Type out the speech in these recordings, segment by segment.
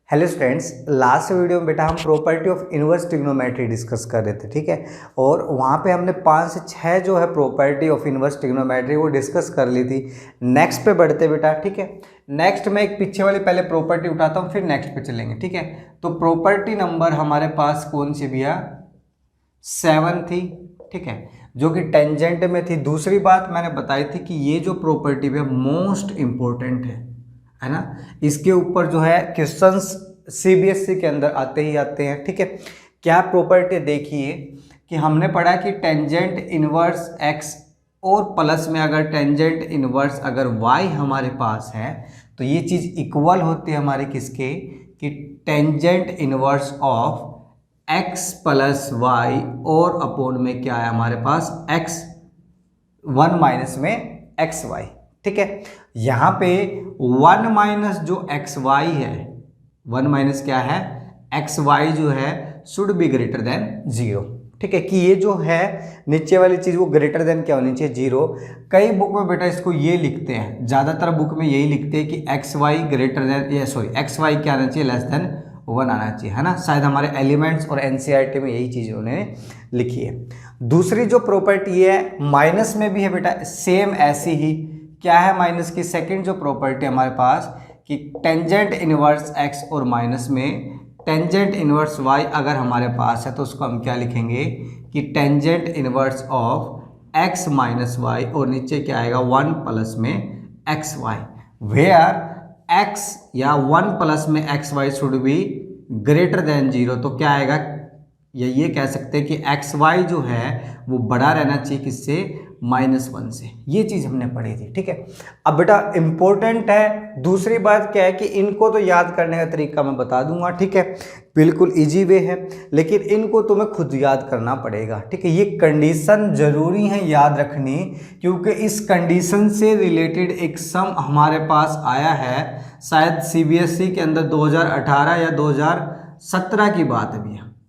Hello students, last video में बेटा हम property of inverse trigonometry discuss कर रहे थे, ठीक है। और वहाँ पे हमने 5 से 6 जो है प्रॉपर्टी ऑफ इनवर्स ट्रिग्नोमेट्री वो डिस्कस कर ली थी। नेक्स्ट पे बढ़ते बेटा, ठीक है। नेक्स्ट में एक पीछे वाली पहले प्रॉपर्टी उठाता हूँ, फिर नेक्स्ट पे चलेंगे, ठीक है। तो प्रॉपर्टी नंबर हमारे पास कौन सी भैया 7 थी, ठीक है, जो कि टेंजेंट में थी। दूसरी बात मैंने बताई थी कि ये जो प्रॉपर्टी है मोस्ट इंपॉर्टेंट है ना। इसके ऊपर जो है क्वेश्चंस सीबीएसई के अंदर आते ही आते हैं, ठीक है। क्या प्रॉपर्टी देखिए कि हमने पढ़ा कि टेंजेंट इनवर्स एक्स और प्लस में अगर टेंजेंट इनवर्स अगर वाई हमारे पास है तो ये चीज़ इक्वल होती है हमारे किसके, कि tangent inverse of X plus Y और अपोन में क्या है हमारे पास एक्स 1 माइनस में एक्स वाई, ठीक है। यहाँ पे 1 माइनस जो एक्स वाई है, 1 माइनस क्या है एक्स वाई जो है शुड बी ग्रेटर देन 0, ठीक है। कि ये जो है नीचे वाली चीज़ वो ग्रेटर देन क्या होनी चाहिए 0। कई बुक में बेटा इसको ये लिखते हैं, ज़्यादातर बुक में यही लिखते हैं कि एक्स वाई ग्रेटर देन, ये सॉरी एक्स वाई क्या आना चाहिए लेस देन 1 आना चाहिए, है ना। शायद हमारे एलिमेंट्स और एनसीईआरटी में यही चीज़ उन्होंने लिखी है। दूसरी जो प्रॉपर्टी है माइनस में भी है बेटा सेम ऐसी ही, क्या है माइनस की सेकंड जो प्रॉपर्टी हमारे पास कि टेंजेंट इनवर्स एक्स और माइनस में टेंजेंट इनवर्स वाई अगर हमारे पास है तो उसको हम क्या लिखेंगे कि tangent inverse of X minus Y और नीचे क्या आएगा 1 प्लस में एक्स वाई, वेयर एक्स या 1 प्लस में X why should be greater then 0। तो क्या आएगा, ये कह सकते हैं कि एक्स वाई जो है वो बड़ा रहना चाहिए किससे, -1 से। ये चीज़ हमने पढ़ी थी, ठीक है। अब बेटा इंपॉर्टेंट है दूसरी बात क्या है कि इनको तो याद करने का तरीका मैं बता दूंगा, ठीक है, बिल्कुल इजी वे है, लेकिन इनको तुम्हें खुद याद करना पड़ेगा, ठीक है। ये कंडीशन जरूरी है याद रखनी, क्योंकि इस कंडीशन से रिलेटेड एक सम हमारे पास आया है, शायद सीबीएसई के अंदर 2018 या 2017 की बात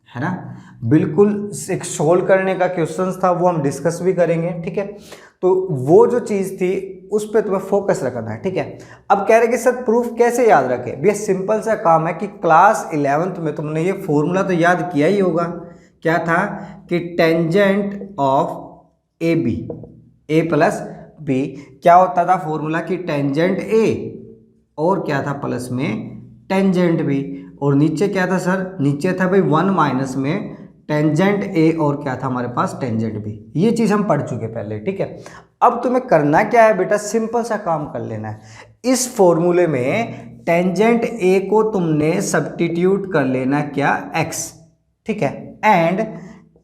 है ना। बिल्कुल एक सोल्व करने का क्वेश्चन था, वो हम डिस्कस भी करेंगे, ठीक है। तो वो जो चीज़ थी उस पर तुम्हें फोकस रखना है, ठीक है। अब कह रहे कि सर प्रूफ कैसे याद रखें, भैया सिंपल सा काम है कि क्लास 11th में तुमने ये फॉर्मूला तो याद किया ही होगा। क्या था कि tangent of A B, A plus B क्या होता था फॉर्मूला की टेंजेंट ए और क्या था प्लस में टेंजेंट बी, और नीचे क्या था सर, नीचे था भाई 1 माइनस में टेंजेंट ए और क्या था हमारे पास टेंजेंट बी। ये चीज़ हम पढ़ चुके पहले, ठीक है। अब तुम्हें करना क्या है बेटा, सिंपल सा काम कर लेना है। इस फॉर्मूले में टेंजेंट ए को तुमने सब्स्टिट्यूट कर लेना क्या एक्स, ठीक है, एंड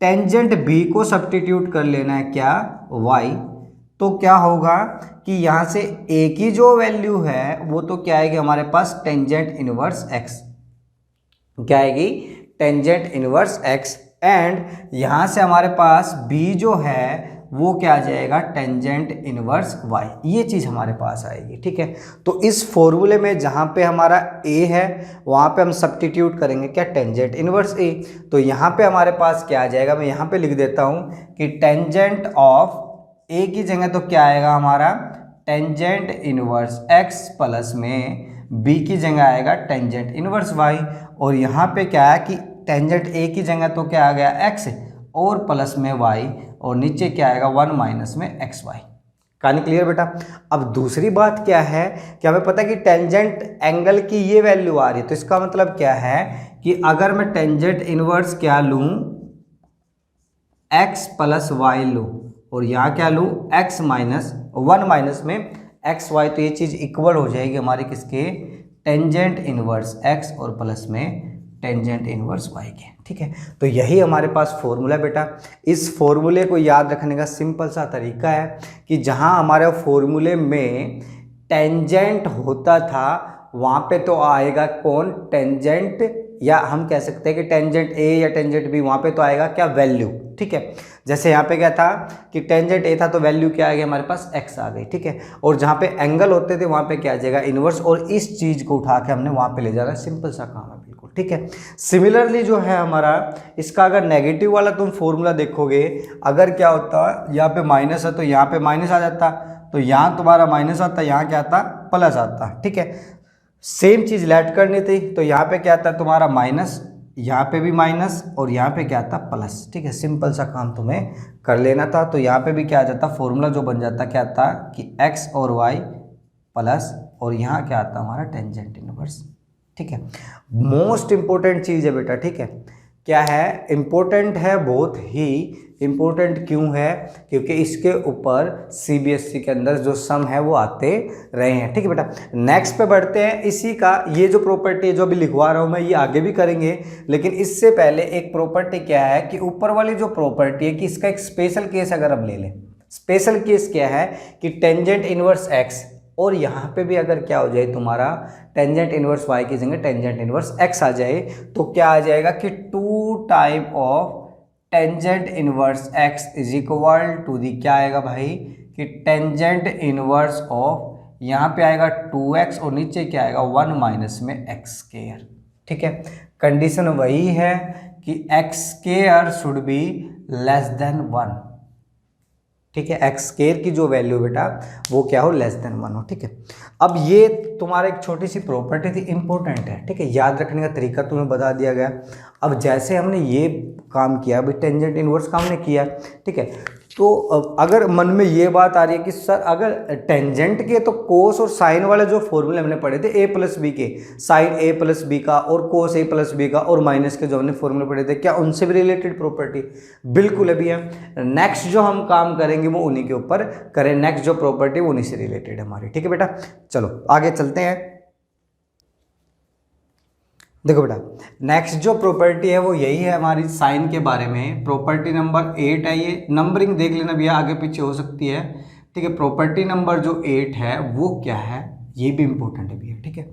टेंजेंट बी को सब्स्टिट्यूट कर लेना है क्या वाई। तो क्या होगा कि यहाँ से ए की जो वैल्यू है वो तो क्या आएगी हमारे पास टेंजेंट इनवर्स एक्स, क्या आएगी टेंजेंट इनवर्स एक्स, एंड यहाँ से हमारे पास b जो है वो क्या आ जाएगा टेंजेंट इनवर्स y। ये चीज़ हमारे पास आएगी, ठीक है। तो इस फॉर्मूले में जहाँ पे हमारा a है वहाँ पे हम सब्स्टिट्यूट करेंगे क्या टेंजेंट इनवर्स a। तो यहाँ पे हमारे पास क्या आ जाएगा, मैं यहाँ पे लिख देता हूँ कि टेंजेंट ऑफ a की जगह तो क्या आएगा हमारा टेंजेंट इनवर्स x प्लस में b की जगह आएगा टेंजेंट इनवर्स y, और यहाँ पे क्या है कि टेंजेंट ए की जगह तो क्या आ गया x और प्लस में y, और नीचे क्या आएगा 1 माइनस में एक्स वाई। कहानी क्लियर बेटा। अब दूसरी बात क्या है कि हमें पता है कि टेंजेंट एंगल की ये वैल्यू आ रही है, तो इसका मतलब क्या है कि अगर मैं टेंजेंट इनवर्स क्या लूँ x प्लस वाई लूँ और यहाँ क्या लूँ x माइनस 1 माइनस में एक्स वाई, तो ये चीज़ इक्वल हो जाएगी हमारे किसके टेंजेंट इनवर्स x और प्लस में टेंजेंट इनवर्स y के, ठीक है। तो यही हमारे पास फॉर्मूला बेटा। इस फॉर्मूले को याद रखने का सिंपल सा तरीका है कि जहां हमारे फॉर्मूले में टेंजेंट होता था वहां पे तो आएगा कौन टेंजेंट, या हम कह सकते हैं कि टेंजेंट ए या टेंजेंट बी, वहां पे तो आएगा क्या वैल्यू, ठीक है। जैसे यहाँ पे क्या था कि टेंजेंट ए था तो वैल्यू क्या आ गई हमारे पास x आ गई, ठीक है। और जहाँ पे एंगल होते थे वहाँ पे क्या आ जाएगा इनवर्स, और इस चीज़ को उठा के हमने वहाँ पे ले जाना, सिंपल सा काम है बिल्कुल, ठीक है। सिमिलरली जो है हमारा इसका अगर नेगेटिव वाला तुम फॉर्मूला देखोगे, अगर क्या होता यहाँ पे माइनस है तो यहाँ पे माइनस आ जाता, तो यहाँ तुम्हारा माइनस आता, यहाँ क्या आता प्लस आता, ठीक है। सेम चीज़ लेट करनी थी, तो यहाँ पे क्या था तुम्हारा माइनस, यहाँ पे भी माइनस और यहाँ पे क्या था प्लस। ठीक है, सिंपल सा काम तुम्हें कर लेना था। तो यहाँ पे भी क्या आ जाता, फॉर्मूला जो बन जाता क्या था कि x और y प्लस और यहाँ क्या आता हमारा टेंजेंट इनवर्स। ठीक है, मोस्ट इंपॉर्टेंट चीज़ है बेटा। ठीक है, क्या है, इंपॉर्टेंट है, बहुत ही इंपॉर्टेंट। क्यों है, क्योंकि इसके ऊपर सीबीएसई के अंदर जो सम है वो आते रहे हैं। ठीक है बेटा, नेक्स्ट पे बढ़ते हैं। इसी का ये जो प्रॉपर्टी है जो अभी लिखवा रहा हूँ मैं, ये आगे भी करेंगे, लेकिन इससे पहले एक प्रॉपर्टी क्या है कि ऊपर वाली जो प्रॉपर्टी है कि इसका एक स्पेशल केस अगर हम ले लें, स्पेशल केस क्या है कि टेंजेंट इनवर्स एक्स, और यहाँ पे भी अगर क्या हो जाए तुम्हारा टेंजेंट इनवर्स y की जगह टेंजेंट इनवर्स x आ जाए, तो क्या आ जाएगा कि 2 type of tangent inverse x is equal to the क्या आएगा भाई कि टेंजेंट इनवर्स ऑफ, यहाँ पे आएगा 2x और नीचे क्या आएगा 1 माइनस में x स्क्वायर। ठीक है, कंडीशन वही है कि x square should be less than 1। ठीक है, एक्स स्क्वायर की जो वैल्यू बेटा वो क्या हो, लेस देन 1 हो। ठीक है, अब ये तुम्हारा एक छोटी सी प्रॉपर्टी थी, इंपॉर्टेंट है। ठीक है, याद रखने का तरीका तुम्हें बता दिया गया। अब जैसे हमने ये काम किया, अभी टेंजेंट इनवर्स का हमने किया। ठीक है, तो अगर मन में ये बात आ रही है कि सर अगर टेंजेंट के तो कोस और साइन वाले जो फॉर्मूले हमने पढ़े थे ए प्लस बी के, साइन ए प्लस बी का और कोस ए प्लस बी का और माइनस के जो हमने फॉर्मूले पढ़े थे, क्या उनसे भी रिलेटेड प्रॉपर्टी? बिल्कुल अभी है। नेक्स्ट जो हम काम करेंगे वो उन्हीं के ऊपर करें, नेक्स्ट जो प्रॉपर्टी वो उन्हीं से रिलेटेड है हमारी। ठीक है बेटा, चलो आगे चलते हैं। देखो बेटा, नेक्स्ट जो प्रॉपर्टी है वो यही है हमारी साइन के बारे में, प्रॉपर्टी नंबर 8 है। ये नंबरिंग देख लेना भैया, आगे पीछे हो सकती है। ठीक है, प्रॉपर्टी नंबर जो 8 है वो क्या है, ये भी इंपॉर्टेंट है भैया। ठीक है,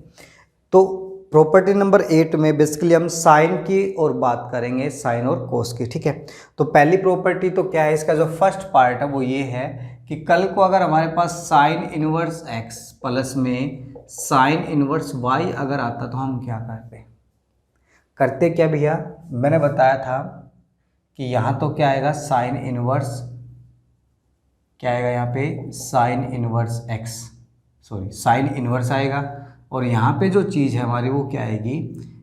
तो प्रॉपर्टी नंबर 8 में बेसिकली हम साइन की और बात करेंगे, साइन और कोस की। ठीक है, तो पहली प्रॉपर्टी तो क्या है, इसका जो फर्स्ट पार्ट है वो ये है कि कल को अगर हमारे पास साइन इनवर्स एक्स प्लस में साइन इनवर्स वाई अगर आता तो हम क्या करते क्या भैया, मैंने बताया था कि यहाँ तो क्या आएगा साइन इनवर्स, क्या आएगा यहाँ पे sign inverse x, sorry sine inverse आएगा, और यहाँ पे जो चीज़ है हमारी वो क्या आएगी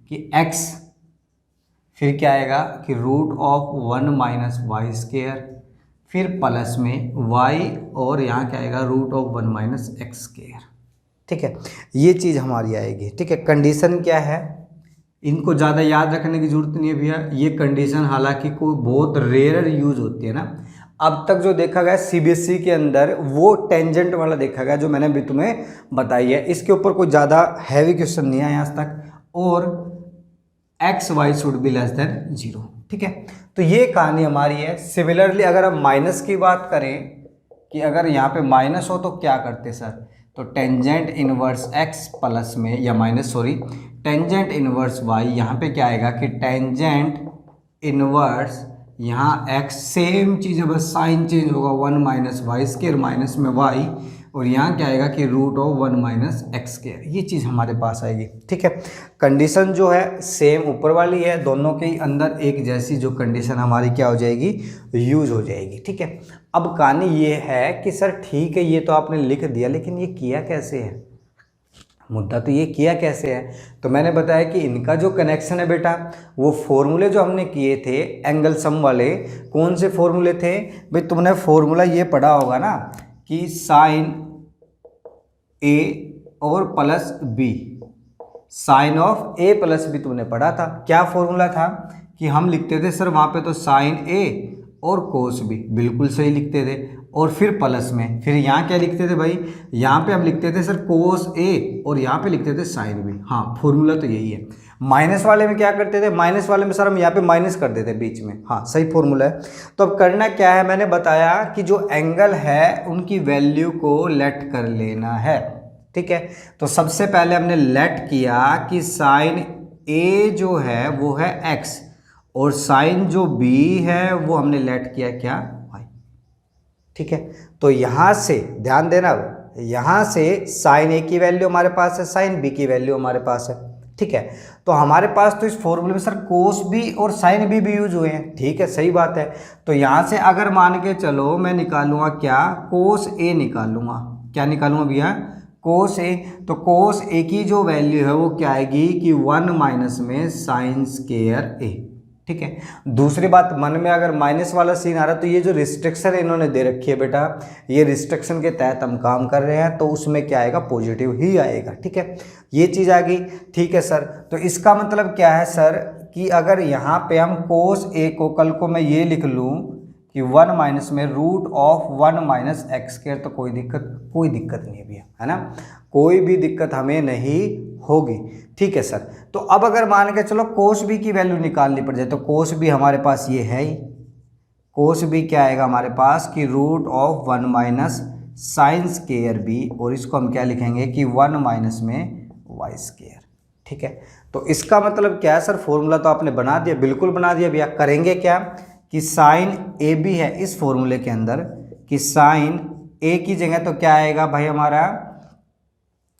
कि x, फिर क्या आएगा कि root of 1 minus Y square, फिर प्लस में y, और यहाँ क्या आएगा root of 1 minus x square. ठीक है, ये चीज़ हमारी आएगी। ठीक है, कंडीशन क्या है, इनको ज़्यादा याद रखने की जरूरत नहीं है भैया। ये कंडीशन हालांकि कोई बहुत रेयर यूज होती है ना, अब तक जो देखा गया सीबीएसई के अंदर वो टेंजेंट वाला देखा गया जो मैंने भी तुम्हें बताई है। इसके ऊपर कोई ज़्यादा हैवी क्वेश्चन नहीं आया आज तक, और x why should be less than 0। ठीक है, तो ये कहानी हमारी है। सिमिलरली अगर हम माइनस की बात करें कि अगर यहाँ पे माइनस हो तो क्या करते सर, तो टेंजेंट इनवर्स एक्स प्लस में या minus sorry tangent inverse y, यहाँ पे क्या आएगा कि टेंजेंट इनवर्स यहाँ एक्स, सेम चीज़ है बस साइन चेंज होगा, 1 माइनस वाई स्क्वायर माइनस में वाई, और यहाँ क्या आएगा कि root of 1 minus x square, ये चीज़ हमारे पास आएगी। ठीक है, कंडीशन जो है सेम ऊपर वाली है, दोनों के अंदर एक जैसी जो कंडीशन हमारी क्या हो जाएगी, यूज हो जाएगी। ठीक है, अब कहानी ये है कि सर ठीक है ये तो आपने लिख दिया, लेकिन ये किया कैसे है, मुद्दा तो ये किया कैसे है। तो मैंने बताया कि इनका जो कनेक्शन है बेटा, वो फॉर्मूले जो हमने किए थे एंगल सम वाले, कौन से फॉर्मूले थे भाई, तुमने फॉर्मूला ये पढ़ा होगा ना कि साइन ए और plus B, sine of A plus B तुमने पढ़ा था। क्या फॉर्मूला था कि हम लिखते थे सर वहाँ पे तो साइन ए और कोस बी, बिल्कुल सही लिखते थे, और फिर प्लस में फिर यहाँ क्या लिखते थे भाई, यहाँ पे हम लिखते थे सर कोस ए और यहाँ पे लिखते थे साइन बी। हाँ, फॉर्मूला तो यही है। माइनस वाले में क्या करते थे, माइनस वाले में सर हम यहाँ पे माइनस कर देते बीच में। हाँ, सही फॉर्मूला है। तो अब करना क्या है, मैंने बताया कि जो एंगल है उनकी वैल्यू को लेट कर लेना है। ठीक है, तो सबसे पहले हमने लेट किया कि साइन ए जो है वो है एक्स, और साइन जो बी है वो हमने लेट किया क्या, वाई। ठीक है, तो यहाँ से ध्यान देना, यहाँ से साइन ए की वैल्यू हमारे पास है, साइन बी की वैल्यू हमारे पास है। ठीक है, तो हमारे पास तो इस फॉर्मूले में सर कोस बी और साइन बी भी यूज हुए हैं। ठीक है, सही बात है। तो यहाँ से अगर मान के चलो मैं निकालूंगा क्या, कोस ए निकालूंगा, क्या निकालूंगा भैया, कोस ए, तो कोस ए की जो वैल्यू है वो क्या आएगी कि 1 माइनस में साइन स्क्वायर ए, ठीक है। दूसरी बात, मन में अगर माइनस वाला सीन आ रहा है तो ये जो रिस्ट्रिक्शन इन्होंने दे रखी है बेटा, ये रिस्ट्रिक्शन के तहत हम काम कर रहे हैं, तो उसमें क्या आएगा, पॉजिटिव ही आएगा, ठीक है। ये चीज़ आ गई, ठीक है सर। तो इसका मतलब क्या है सर कि अगर यहाँ पे हम कोस ए को, कल को मैं ये लिख लूँ कि 1 माइनस में root of 1 minus x square, तो कोई दिक्कत नहीं है भैया, है ना, कोई भी दिक्कत हमें नहीं होगी, ठीक है सर। तो अब अगर मान के चलो कोस बी की वैल्यू निकालनी पड़ जाए, तो कोस बी हमारे पास ये है ही, कोस बी क्या आएगा हमारे पास कि root of 1 minus sine square B, और इसको हम क्या लिखेंगे कि 1 माइनस में वाई स्क्वायर, ठीक है। तो इसका मतलब क्या है सर, फॉर्मूला तो आपने बना दिया, बिल्कुल बना दिया भैया। करेंगे क्या कि साइन ए बी है इस फॉर्मूले के अंदर, कि साइन ए की जगह तो क्या आएगा भाई हमारा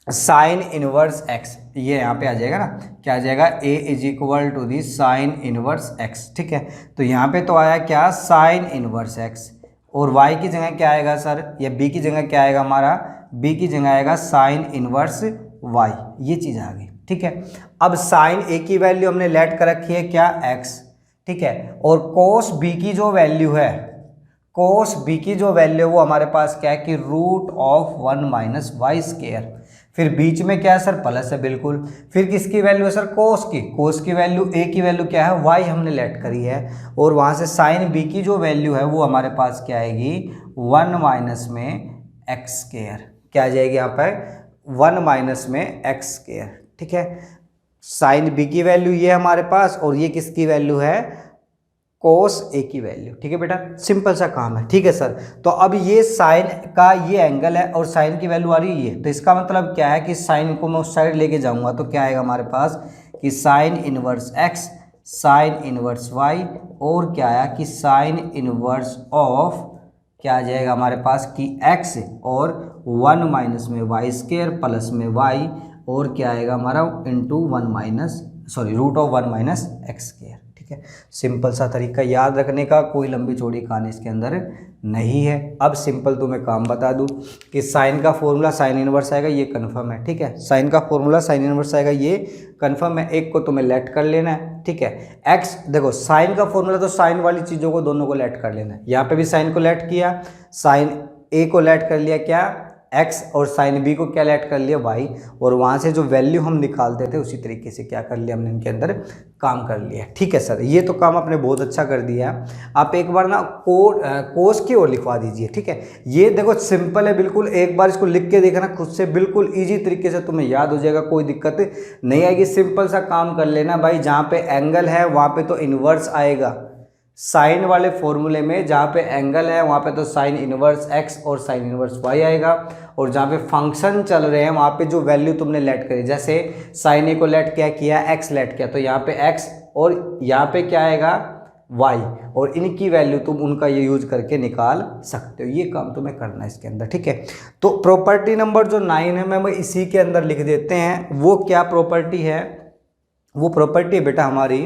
साइन इनवर्स एक्स, ये यहाँ पे आ जाएगा ना, क्या आ जाएगा, A is equal to the sine inverse X, ठीक है। तो यहाँ पे तो आया क्या, साइन इनवर्स एक्स, और वाई की जगह क्या आएगा सर, या बी की जगह क्या आएगा हमारा, बी की जगह आएगा साइन इनवर्स वाई, ये चीज़ आ गई, ठीक है। अब साइन ए की वैल्यू हमने लेट कर रखी है क्या, एक्स, ठीक है। और कोस बी की जो वैल्यू है, कोस बी की जो वैल्यू वो हमारे पास क्या है कि root of 1 minus Y square, फिर बीच में क्या है सर, प्लस है बिल्कुल, फिर किसकी वैल्यू है सर, कोस की वैल्यू, ए की वैल्यू क्या है, वाई हमने लेट करी है, और वहाँ से साइन बी की जो वैल्यू है वो हमारे पास क्या आएगी, 1 माइनस में एक्स स्क्वायर, क्या आ जाएगी यहाँ पर 1 माइनस में एक्स स्क्वायर, ठीक है। साइन बी की वैल्यू ये हमारे पास, और ये किसकी वैल्यू है, कोस ए की वैल्यू, ठीक है बेटा, सिंपल सा काम है, ठीक है सर। तो अब ये साइन का ये एंगल है और साइन की वैल्यू आ रही है ये, तो इसका मतलब क्या है कि साइन को मैं उस साइड लेके जाऊंगा तो क्या आएगा हमारे पास कि sine inverse x, sine inverse y, और क्या आया कि साइन इनवर्स ऑफ क्या आ जाएगा हमारे पास कि एक्स और 1 माइनस में वाई स्क्वायर प्लस में वाई, और क्या आएगा हमारा into 1 minus root of 1 minus x square, ठीक है। सिंपल सा तरीका याद रखने का, कोई लंबी चौड़ी कहानी इसके अंदर नहीं है। अब सिंपल तुम्हें काम बता दूं कि साइन का फॉर्मूला साइन इनवर्स आएगा, ये कंफर्म है, ठीक है। साइन का फॉर्मूला साइन इनवर्स आएगा, ये कंफर्म है, एक को तुम्हें लेट कर लेना है, ठीक है। एक्स देखो साइन का फॉर्मूला तो साइन वाली चीज़ों को दोनों को लेट कर लेना है, यहाँ पे भी साइन को लेट किया, साइन ए को लेट कर लिया क्या एक्स, और साइन बी को क्या लेट कर लिया वाई, और वहाँ से जो वैल्यू हम निकालते थे उसी तरीके से क्या कर लिया हमने इनके अंदर काम कर लिया, ठीक है सर। ये तो काम आपने बहुत अच्छा कर दिया है। आप एक बार ना कोस की ओर लिखवा दीजिए, ठीक है। ये देखो सिंपल है बिल्कुल, एक बार इसको लिख के देखना खुद से, बिल्कुल ईजी तरीके से तुम्हें याद हो जाएगा, कोई दिक्कत नहीं आएगी। सिंपल सा काम कर लेना भाई, जहाँ पे एंगल है वहाँ पे तो इन्वर्स आएगा, साइन वाले फॉर्मूले में जहाँ पे एंगल है वहाँ पे तो साइन इनवर्स एक्स और साइन इनवर्स वाई आएगा, और जहाँ पे फंक्शन चल रहे हैं वहाँ पे जो वैल्यू तुमने लेट करी, जैसे साइन ए को लेट क्या किया, एक्स लेट किया, तो यहाँ पे एक्स और यहाँ पे क्या आएगा वाई, और इनकी वैल्यू तुम उनका ये यूज करके निकाल सकते हो। ये काम तुम्हें करना है इसके अंदर, ठीक है। तो प्रॉपर्टी नंबर जो 9 है मैं इसी के अंदर लिख देते हैं। वो क्या प्रॉपर्टी है, वो प्रॉपर्टी है बेटा हमारी,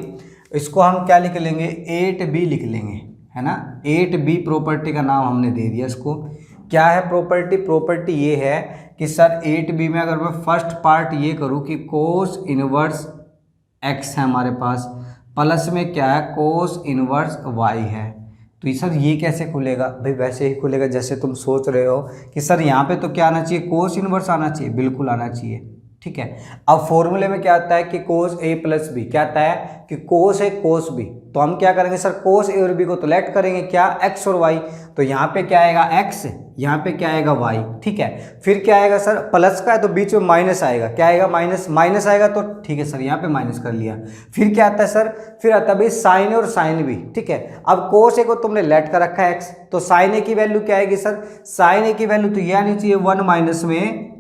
इसको हम क्या लिख लेंगे, 8b लिख लेंगे, है ना। 8b प्रॉपर्टी का नाम हमने दे दिया इसको। क्या है प्रॉपर्टी, प्रॉपर्टी ये है कि सर 8b में अगर मैं फर्स्ट पार्ट ये करूँ कि कोस इनवर्स x है हमारे पास, प्लस में क्या है कोस इनवर्स y है, तो सर ये कैसे खुलेगा भाई, वैसे ही खुलेगा जैसे तुम सोच रहे हो कि सर यहाँ पे तो क्या आना चाहिए, कोस इनवर्स आना चाहिए, बिल्कुल आना चाहिए, ठीक है। अब फॉर्मूले में क्या आता है कि कोस ए प्लस बी, क्या आता है कि कोस ए कोस बी, तो हम क्या करेंगे सर कोस ए और बी को तो लेट करेंगे क्या एक्स और वाई, तो यहाँ पे क्या आएगा एक्स, यहाँ पे क्या आएगा वाई, ठीक है। फिर क्या आएगा सर, प्लस का है तो बीच में माइनस आएगा, क्या आएगा माइनस, माइनस आएगा तो ठीक है सर यहाँ पे माइनस कर लिया। फिर क्या आता है सर, फिर आता है भाई साइन ए और साइन बी, ठीक है। अब कोस ए को तुमने लेट कर रखा है एक्स, तो साइन ए की वैल्यू क्या आएगी सर, साइन ए की वैल्यू तो ये आनी चाहिए 1 माइनस में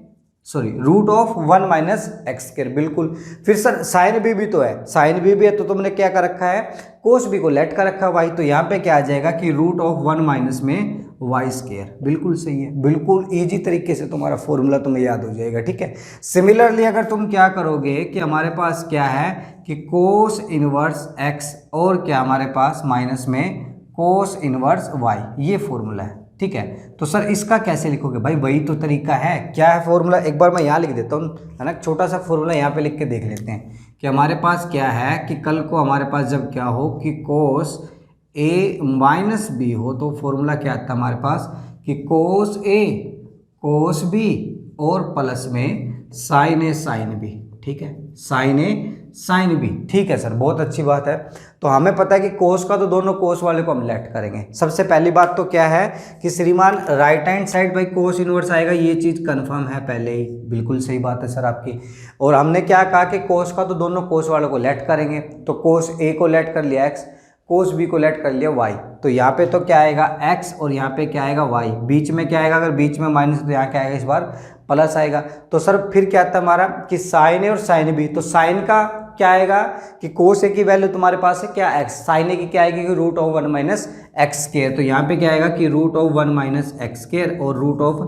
root of 1 minus x square, बिल्कुल। फिर सर साइन बी भी तो है, साइन बी भी है तो तुमने क्या कर रखा है, कोस बी को लेट कर रखा है वाई, तो यहाँ पे क्या आ जाएगा कि रूट ऑफ 1 माइनस में वाई स्क्वायर, बिल्कुल सही है, बिल्कुल इजी तरीके से तुम्हारा फॉर्मूला तुम्हें याद हो जाएगा, ठीक है। सिमिलरली अगर तुम क्या करोगे कि हमारे पास क्या है कि कोस इनवर्स एक्स और क्या हमारे पास माइनस में कोस इनवर्स वाई, ये फॉर्मूला है, ठीक है। तो सर इसका कैसे लिखोगे भाई, वही तो तरीका है। क्या है फॉर्मूला, एक बार मैं यहाँ लिख देता हूँ, है ना, छोटा सा फॉर्मूला यहाँ पे लिख के देख लेते हैं कि हमारे पास क्या है कि कल को हमारे पास जब क्या हो कि कोस ए माइनस बी हो, तो फॉर्मूला क्या आता है हमारे पास कि कोस ए कोस बी और प्लस में साइन ए साइन बी, ठीक है, साइन ए साइन बी, ठीक है सर, बहुत अच्छी बात है। तो हमें पता है कि कोस का तो दोनों कोस वाले को हम लेट करेंगे। सबसे पहली बात तो क्या है कि श्रीमान राइट हैंड साइड भाई कोस इनवर्स आएगा, ये चीज़ कंफर्म है पहले ही, बिल्कुल सही बात है सर आपकी। और हमने क्या कहा कि कोस का तो दोनों कोस वालों को लेट करेंगे, तो कोस ए को लेट कर लिया एक्स, कोस बी को लेट कर लिया वाई, तो यहाँ पे तो क्या आएगा एक्स और यहाँ पे क्या आएगा वाई, बीच में क्या आएगा, अगर बीच में माइनस तो यहाँ क्या आएगा इस बार प्लस आएगा। तो सर फिर क्या आता है हमारा कि साइन ए और साइन बी, तो साइन का क्या आएगा कि कोस ए की वैल्यू तुम्हारे पास है क्या एक्स, साइन ए की क्या आएगी कि root of 1 minus x square, तो यहाँ पे क्या आएगा कि root of 1 minus x square और root of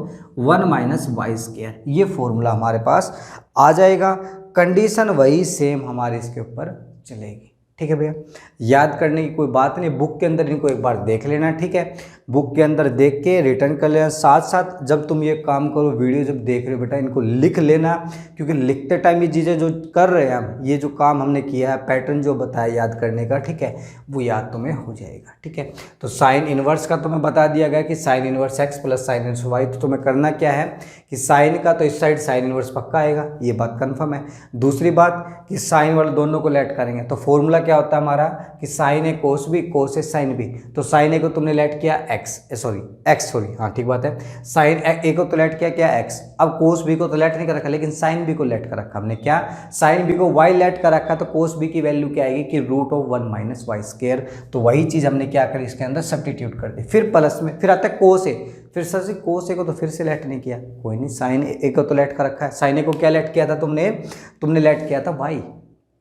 1 minus Y square, ये फॉर्मूला हमारे पास आ जाएगा। कंडीशन वही सेम हमारे इसके ऊपर चलेगी, ठीक है भैया। याद करने की कोई बात नहीं, बुक के अंदर इनको एक बार देख लेना, ठीक है, बुक के अंदर देख के रिटर्न कर लेना। साथ साथ जब तुम ये काम करो, वीडियो जब देख रहे हो बेटा, इनको लिख लेना, क्योंकि लिखते टाइम ये चीज़ें जो कर रहे हैं हम, ये जो काम हमने किया है, पैटर्न जो बताया याद करने का, ठीक है, वो याद तुम्हें हो जाएगा, ठीक है। तो साइन इनवर्स का तुम्हें बता दिया गया कि sine inverse x plus sine inverse y, तो तुम्हें करना क्या है कि साइन का तो इस साइड साइन इनवर्स पक्का आएगा, ये बात कन्फर्म है। दूसरी बात कि साइन वाले दोनों को लेट करेंगे, तो फॉर्मूला क्या होता है हमारा कि साइन ए कोस बी कोस ए साइन बी, तो साइन ए को तुमने लेट किया एक्स सॉरी हाँ ठीक बात है, साइन ए को तो लेट किया क्या एक्स, अब कोस बी को तो लेट नहीं कर रखा, लेकिन साइन बी को लेट कर रखा हमने, क्या साइन बी को वाई लेट कर रखा, तो कोस बी की वैल्यू क्या आएगी कि root of 1 minus Y square, तो वही चीज़ हमने क्या करी इसके अंदर सब्स्टिट्यूट कर दी। फिर प्लस में फिर आता है कोस ए, फिर सर से कोस ए को तो फिर से लेट नहीं किया, कोई नहीं, साइन ए को तो लेट कर रखा है, साइन ए को क्या लेट किया था तुमने लेट किया था वाई,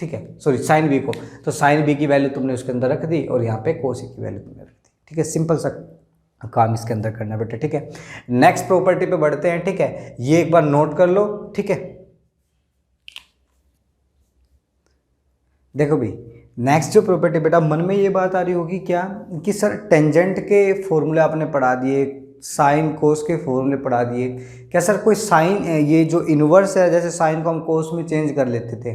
ठीक है, सॉरी साइन बी को, तो साइन बी की वैल्यू तुमने उसके अंदर रख दी और यहाँ पे कोस ए की वैल्यू तुमने रख दी, ठीक है। सिंपल सा काम इसके अंदर करना बेटा, ठीक है। नेक्स्ट प्रॉपर्टी पे बढ़ते हैं, ठीक है, ये एक बार नोट कर लो, ठीक है। देखो भाई नेक्स्ट जो प्रॉपर्टी बेटा, मन में ये बात आ रही होगी क्या कि सर टेंजेंट के फॉर्मूले आपने पढ़ा दिए, साइन कोस के फॉर्मूले पढ़ा दिए, क्या सर कोई साइन ये जो इनवर्स है, जैसे साइन को हम कोस में चेंज कर लेते थे,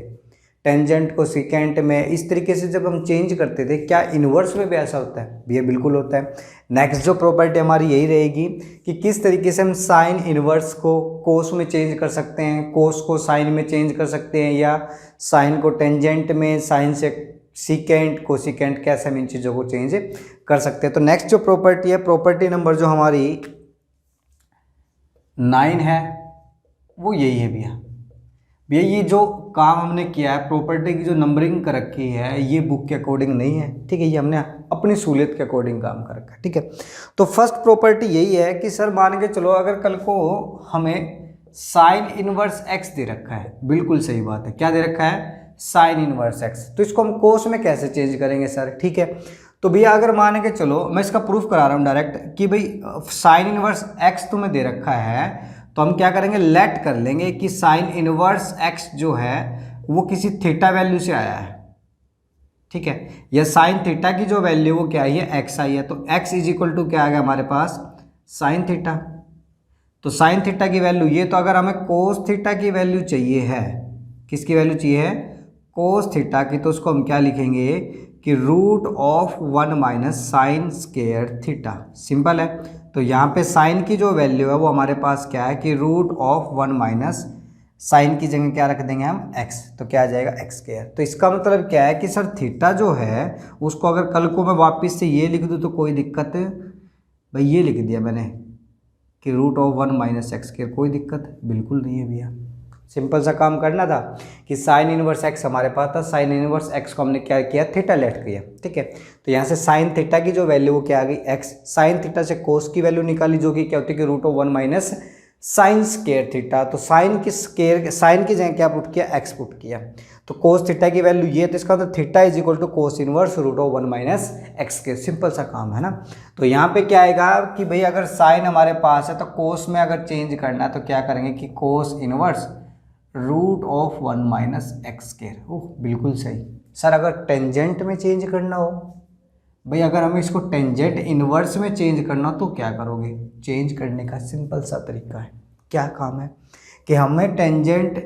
टेंजेंट को सिकेंट में, इस तरीके से जब हम चेंज करते थे, क्या इन्वर्स में भी ऐसा होता है? ये बिल्कुल होता है। नेक्स्ट जो प्रॉपर्टी हमारी यही रहेगी कि किस तरीके से हम साइन इन्वर्स को कोस में चेंज कर सकते हैं, कोस को साइन में चेंज कर सकते हैं, या साइन को टेंजेंट में, साइन से सिकेंट को सिकेंट, कैसे हम इन चीज़ों को चेंज कर सकते हैं। तो नेक्स्ट जो प्रॉपर्टी है, प्रॉपर्टी नंबर जो हमारी 9 है, वो यही है भैया। ये जो काम हमने किया है, प्रॉपर्टी की जो नंबरिंग कर रखी है, ये बुक के अकॉर्डिंग नहीं है, ठीक है, ये हमने अपनी सहूलियत के अकॉर्डिंग काम कर रखा है, ठीक है। तो फर्स्ट प्रॉपर्टी यही है कि सर मान के चलो अगर कल को हमें साइन इनवर्स एक्स दे रखा है, बिल्कुल सही बात है, क्या दे रखा है साइन इनवर्स एक्स, तो इसको हम कोस में कैसे चेंज करेंगे सर, ठीक है। तो भैया अगर मान के चलो, मैं इसका प्रूफ करा रहा हूँ डायरेक्ट कि भाई साइन इनवर्स एक्स तुम्हें दे रखा है, तो हम क्या करेंगे लेट कर लेंगे कि साइन इनवर्स एक्स जो है वो किसी थीटा वैल्यू से आया है, ठीक है, या साइन थीटा की जो वैल्यू वो क्या आई है एक्स आई है, तो एक्स इज इक्वल टू क्या आ गया हमारे पास साइन थीटा। तो साइन थीटा की वैल्यू ये, तो अगर हमें कोस थीटा की वैल्यू चाहिए है, किसकी वैल्यू चाहिए है कोस थीटा की, तो उसको हम क्या लिखेंगे कि root of 1 minus sine square theta, simple है। तो यहाँ पे साइन की जो वैल्यू है वो हमारे पास क्या है कि रूट ऑफ 1 माइनस साइन की जगह क्या रख देंगे हम एक्स, तो क्या आ जाएगा एक्स स्क्वायर। तो इसका मतलब क्या है कि सर थीटा जो है उसको अगर कल को मैं वापस से ये लिख दूँ तो कोई दिक्कत, भाई ये लिख दिया मैंने कि root of 1 minus x square, कोई दिक्कत बिल्कुल नहीं है भैया। सिंपल सा काम करना था कि साइन इनवर्स एक्स हमारे पास था, साइन इनवर्स एक्स को हमने क्या किया थीटा लेट किया, ठीक है। तो यहाँ से साइन थीटा की जो वैल्यू वो क्या आ गई एक्स, साइन थीटा से कोस की वैल्यू निकाली जो कि क्या होती है कि root of 1 minus sine square theta, तो साइन की स्क्वायर, साइन की जगह क्या पुट किया एक्स पुट किया, तो कोस थीटा की वैल्यू ये, तो इसका मतलब theta is equal to cos inverse root of 1 minus x square, simple सा काम है ना। तो यहाँ पे क्या आएगा कि भाई अगर साइन हमारे पास है तो कोस में अगर चेंज करना है तो क्या करेंगे कि cos inverse root of 1 minus x square. Oh बिल्कुल सही। सर अगर टेंजेंट में चेंज करना हो भाई अगर हमें इसको टेंजेंट इनवर्स में चेंज करना तो क्या करोगे? चेंज करने का सिंपल सा तरीका है, क्या काम है कि हमें टेंजेंट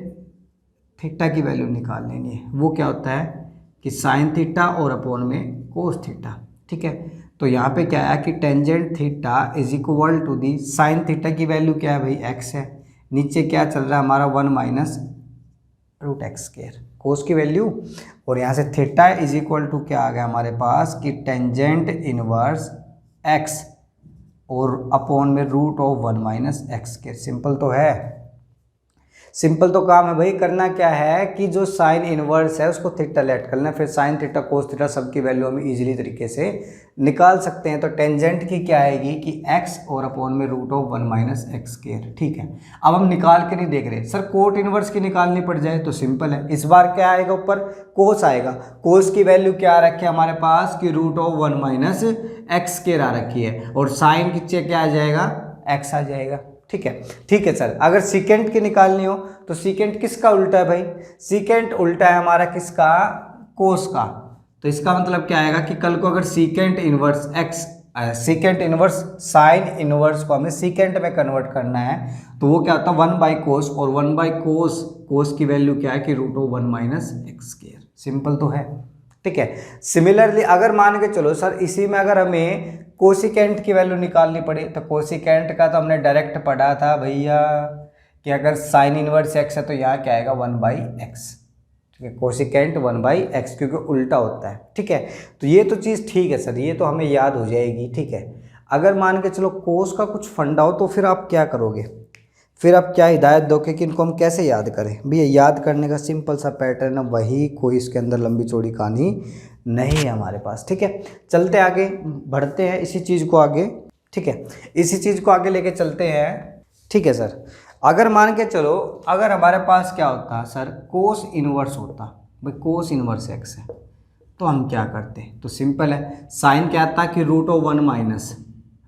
थीटा की वैल्यू निकाल लेनी है। वो क्या होता है कि साइन थीटा और अपॉन में कोस थीटा, ठीक है। तो यहाँ पे क्या है कि tangent theta is equal to the sine theta की वैल्यू क्या है भाई? एक्स है। नीचे क्या चल रहा है हमारा 1 minus root x square cos की वैल्यू, और यहाँ से थीटा इज इक्वल टू क्या आ गया हमारे पास कि टेंजेंट इनवर्स एक्स और अपॉन में root of 1 minus x square. Simple तो है, सिंपल तो काम है भाई। करना क्या है कि जो साइन इनवर्स है उसको थीटा लेट कर लेना, फिर साइन थीटा कोस थीटा सबकी वैल्यू हम इजीली तरीके से निकाल सकते हैं। तो टेंजेंट की क्या आएगी कि x और अपॉन में root of 1 minus x square, ठीक है। अब हम निकाल के नहीं देख रहे सर, कोट इनवर्स की निकालनी पड़ जाए तो सिंपल है। इस बार क्या आएगा ऊपर? कोस आएगा। कोस की वैल्यू क्या आ रखी है हमारे पास कि root of 1 minus x square आ रखी है, और साइन की क्या आ जाएगा? x आ जाएगा, ठीक है। ठीक है सर, अगर सीकेंट की निकालनी हो तो सीकेंट किसका उल्टा है भाई? सीकेंट उल्टा है हमारा किसका? कोस का। तो इसका मतलब क्या आएगा कि कल को अगर secant inverse x, secant inverse sine inverse को हमें सीकेंट में कन्वर्ट करना है तो वो क्या होता है 1 बाई कोस, और 1 बाई कोस, कोस की वैल्यू क्या है कि root of 1 minus x square. Simple तो है, ठीक है। सिमिलरली अगर मान के चलो सर इसी में अगर हमें कोसिकेंट की वैल्यू निकालनी पड़े तो कोसिकेंट का तो हमने डायरेक्ट पढ़ा था भैया कि अगर साइन इनवर्स एक्स है तो यहाँ क्या आएगा 1 बाई एक्स, ठीक है। कोसिकेंट 1 बाई एक्स क्योंकि उल्टा होता है, ठीक है। तो ये तो चीज़ ठीक है सर, ये तो हमें याद हो जाएगी, ठीक है। अगर मान के चलो कोस का कुछ फंडा हो तो फिर आप क्या करोगे? फिर आप क्या हिदायत दोगे कि इनको हम कैसे याद करें? भैया याद करने का सिंपल सा पैटर्न है वही, कोई इसके अंदर लंबी चौड़ी कहानी नहीं है हमारे पास, ठीक है। चलते आगे, बढ़ते हैं इसी चीज़ को आगे, ठीक है। इसी चीज़ को आगे लेके चलते हैं, ठीक है सर। अगर मान के चलो अगर हमारे पास क्या होता सर कोस इनवर्स होता, भाई कोस इनवर्स एक्स है तो हम क्या करते? तो सिंपल है, साइन क्या आता कि रूट ऑफ 1 माइनस,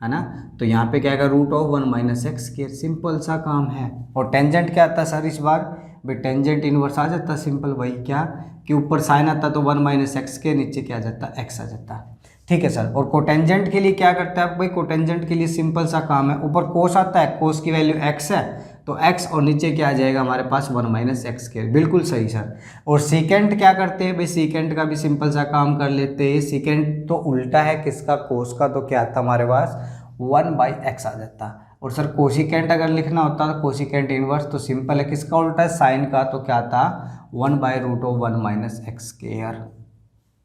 है ना, तो यहाँ पे क्या आएगा root of 1 minus x square. Simple सा काम है। और टेंजेंट क्या आता है सर इस बार? भाई टेंजेंट इनवर्स आ जाता, सिंपल वही क्या कि ऊपर साइन आता तो 1 माइनस एक्स के, नीचे क्या आ जाता? एक्स आ जाता, ठीक है सर। और कोटेंजेंट के लिए क्या करता है भाई? कोटेंजेंट के लिए सिंपल सा काम है, ऊपर कोस आता है, कोस की वैल्यू एक्स है तो एक्स, और नीचे क्या आ जाएगा हमारे पास 1 माइनस एक्स स्क्वायर। बिल्कुल सही सर। और सीकेंट क्या करते हैं भाई? सीकेंट का भी सिंपल सा काम कर लेते हैं। सीकेंट तो उल्टा है किसका? कोस का। तो क्या आता हमारे पास 1 बाई एक्स आ जाता। और सर कोसिकेंट अगर लिखना होता तो कोसिकेंट इनवर्स तो सिंपल है किसका उल्टा है? साइन का। तो क्या था 1 by root of 1 minus x square.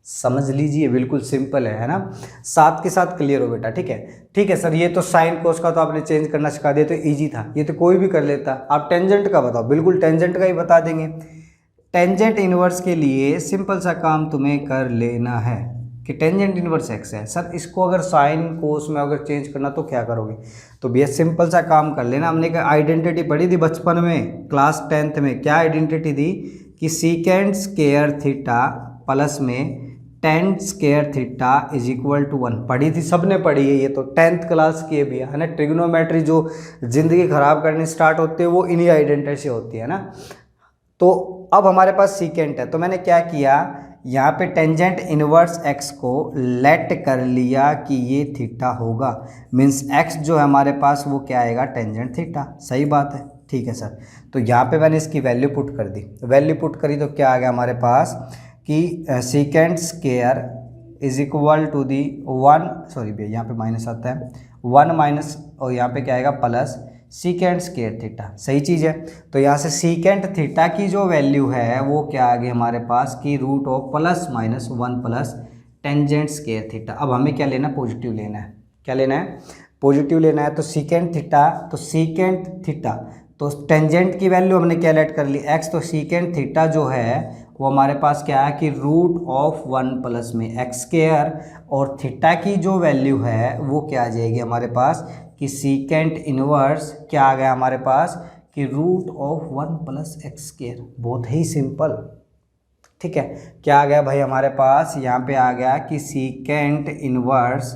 समझ लीजिए, बिल्कुल सिंपल है ना। साथ के साथ क्लियर हो बेटा, ठीक है। ठीक है सर, ये तो साइन कोस का तो आपने चेंज करना सिखा दिया तो इजी था, ये तो कोई भी कर लेता। आप टेंजेंट का बताओ, बिल्कुल टेंजेंट का ही बता देंगे। टेंजेंट इनवर्स के लिए सिंपल सा काम तुम्हें कर लेना है कि टेंजेंट इनवर्स एक्स है सर, इसको अगर साइन कोस में अगर चेंज करना तो क्या करोगे? तो भैया सिंपल सा काम कर लेना। हमने एक आइडेंटिटी पढ़ी थी बचपन में क्लास 10th में, क्या आइडेंटिटी दी कि सीकेंट स्क्वायर थीटा प्लस में tan square theta is equal to 1। पढ़ी थी, सबने पढ़ी है, ये तो 10th क्लास की है भैया, है ना। ट्रिग्नोमेट्री जो जिंदगी खराब करनी स्टार्ट होती है वो इन्हीं आइडेंटिटी से होती है ना। तो अब हमारे पास सीकेंट है तो मैंने क्या किया, यहाँ पे टेंजेंट इनवर्स एक्स को लेट कर लिया कि ये थीटा होगा, मीन्स एक्स जो है हमारे पास वो क्या आएगा? Tangent theta. सही बात है, ठीक है सर। तो यहाँ पे मैंने इसकी वैल्यू पुट कर दी, वैल्यू पुट करी तो क्या आ गया हमारे पास कि secant square is equal to the 1, sorry भैया यहाँ पे माइनस आता है 1 माइनस, और यहाँ पे क्या आएगा प्लस सीकेंट स्क्वायर थीटा। सही चीज़ है। तो यहाँ से सीकेंट थीटा की जो वैल्यू है वो क्या आ गई हमारे पास कि root of plus minus 1 plus tangent square theta. अब हमें क्या लेना है? पॉजिटिव लेना है। क्या लेना है? पॉजिटिव लेना है। तो सीकेंट थीटा, तो सीकेंट थीटा, तो टेंजेंट की वैल्यू हमने क्या लेट कर ली? एक्स। तो सीकेंट थीटा जो है वो हमारे पास क्या है कि रूट ऑफ 1 प्लस में एक्स स्क्वायर, और थीटा की जो वैल्यू है वो क्या आ जाएगी हमारे पास कि सीकेंट इनवर्स क्या आ गया हमारे पास कि root of 1 plus x square. बहुत ही सिंपल, ठीक है। क्या आ गया भाई हमारे पास? यहाँ पे आ गया कि सीकेंट इनवर्स